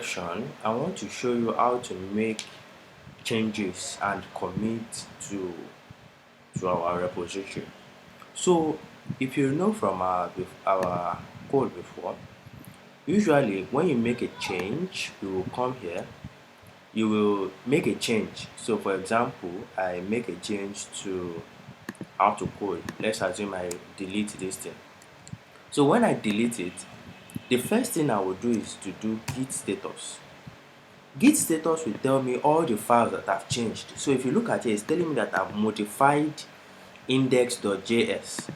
section, I want to show you how to make changes and commit to our repository. So, if you know from our code before, usually when you make a change, you will come here, you will make a change. So, for example, I make a change to how to code. Let's assume I delete this thing. So, when I delete it, the first thing I will do is to do git status. Git status will tell me all the files that I've changed. So if you look at it, it's telling me that I've modified index.js,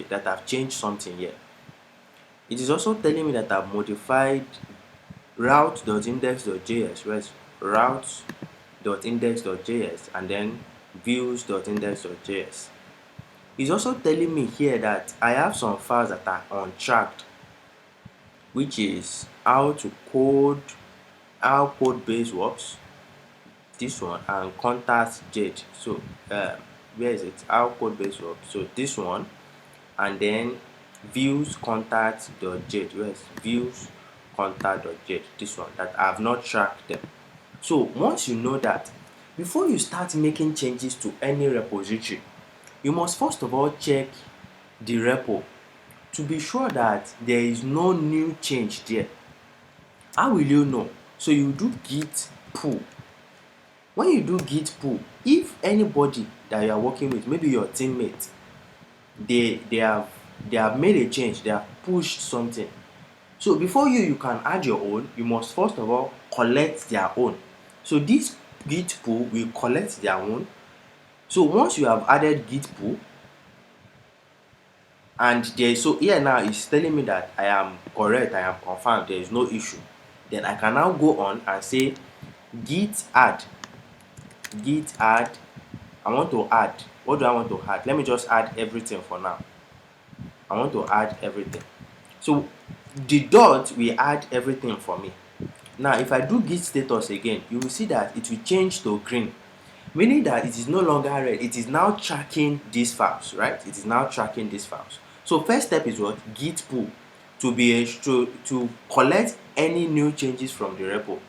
that I've changed something here. It is also telling me that I've modified route.index.js, whereas routes.index.js, and then views.index.js. It's also telling me here that I have some files that are untracked, which is how code base works, this one, and contact Jade. So where is it? How code base works. So this one, and then views contact.jade. Where is views contact.jade? This one that I have not tracked them. So once you know that, before you start making changes to any repository, you must first of all check the repo to be sure that there is no new change there. How will you know? So you do git pull. When you do git pull, if anybody that you are working with, maybe your teammate, they have made a change, they have pushed something. So before you can add your own, you must first of all collect their own. So this git pull will collect their own. So once you have added git pull, and so here now it's telling me that I am correct, I am confirmed, there is no issue. Then I can now go on and say git add. I want to add. What do I want to add? Let me just add everything for now. I want to add everything. So the dot will add everything for me. Now if I do git status again, you will see that it will change to green, meaning that it is no longer red. It is now tracking these files, right? It is now tracking these files. So first step is what? Git pull, to collect any new changes from the repo.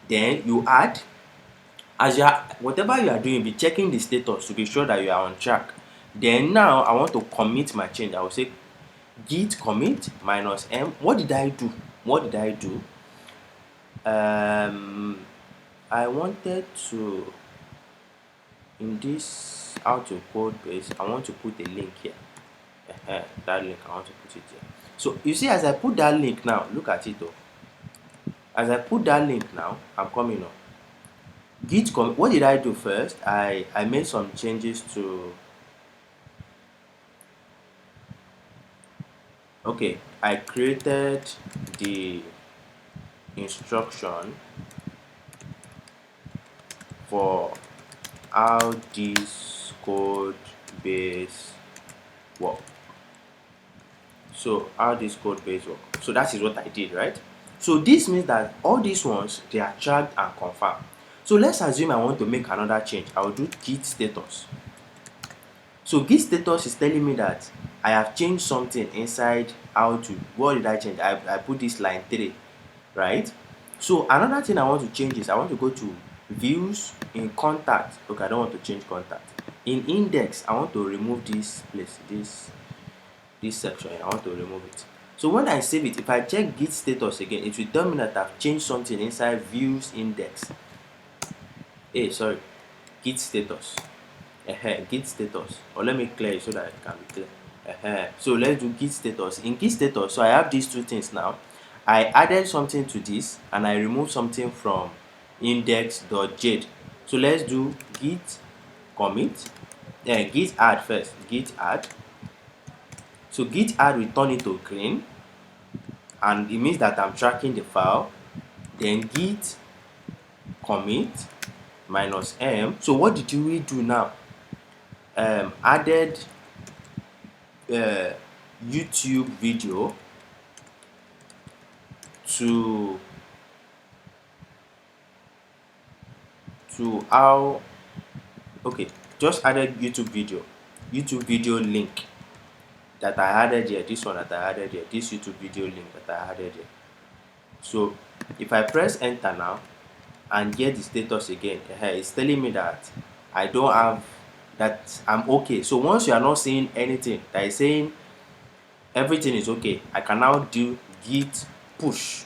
Then you add. Whatever you are doing, be checking the status to be sure that you are on track. Then now I want to commit my change. I will say git commit -m. What did I do? I wanted to, in this how to code base, I want to put a link here. That link, I want to put it here. So you see, as I put that link now, look at it though. As I put that link now, I'm coming up. What did I do first? I made some changes to. Okay, I created the instruction for how this code base work. So how this code base work. So that is what I did, right? So this means that all these ones, they are tracked and confirmed. So let's assume I want to make another change. I will do git status. So git status is telling me that I have changed something inside what did I change? I put this line 3, right? So another thing I want to change is I want to go to views in contact. Okay, I don't want to change contact. In index, I want to remove this place, this section. I want to remove it. So when I save it, if I check git status again, it will tell me that I've changed something inside views index. Git status. Git status. Or let me clear it so that it can be clear. So let's do git status. In git status, so I have these two things now. I added something to this and I removed something from index.jade. So let's do git commit. Git add first. Git add. So git add will turn it to green, and it means that I'm tracking the file. Then git commit -m. So what did we do now? Added YouTube video to how, okay, just added YouTube video link that I added here, this one that I added here, this YouTube video link that I added here. So If I press enter now and get the status again, it's telling me that I don't have, that I'm okay. So once you are not seeing anything that is saying everything is okay, I can now do git push.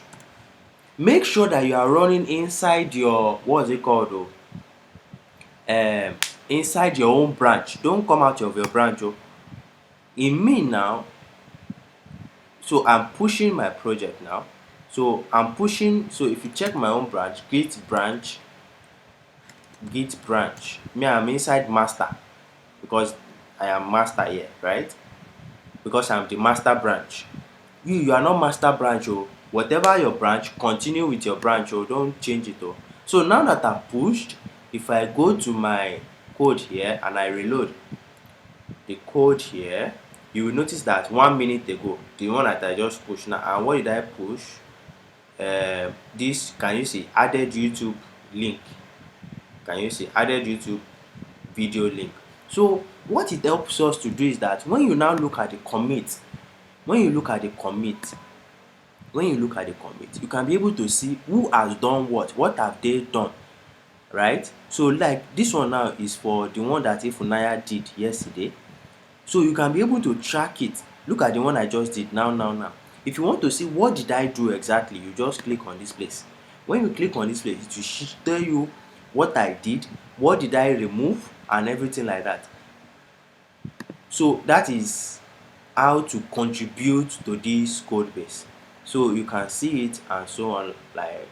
Make sure that you are running inside your, what's it called though, inside your own branch. Don't come out of your branch. Oh, in me now, so I'm pushing my project now. So I'm pushing, so if you check my own branch, git branch, me, I'm inside master because I am master here, right? Because I'm the master branch. You are not master branch. Oh, whatever your branch, continue with your branch. Oh, don't change it. Oh, so now that I'm pushed, if I go to my code here and I reload the code here, you will notice that 1 minute ago, the one that I just pushed now, and what did I push? This, can you see, added YouTube link? Can you see added YouTube video link? So what it helps us to do is that when you now look at the commit, when you look at the commit, you can be able to see who has done what have they done, right? So like this one now is for the one that Ifunanya did yesterday. So you can be able to track it. Look at the one I just did now. If you want to see what did I do exactly, you just click on this place. When you click on this place, it will tell you what I did, what did I remove, and everything like that. So that is how to contribute to this code base. So you can see it and so on, like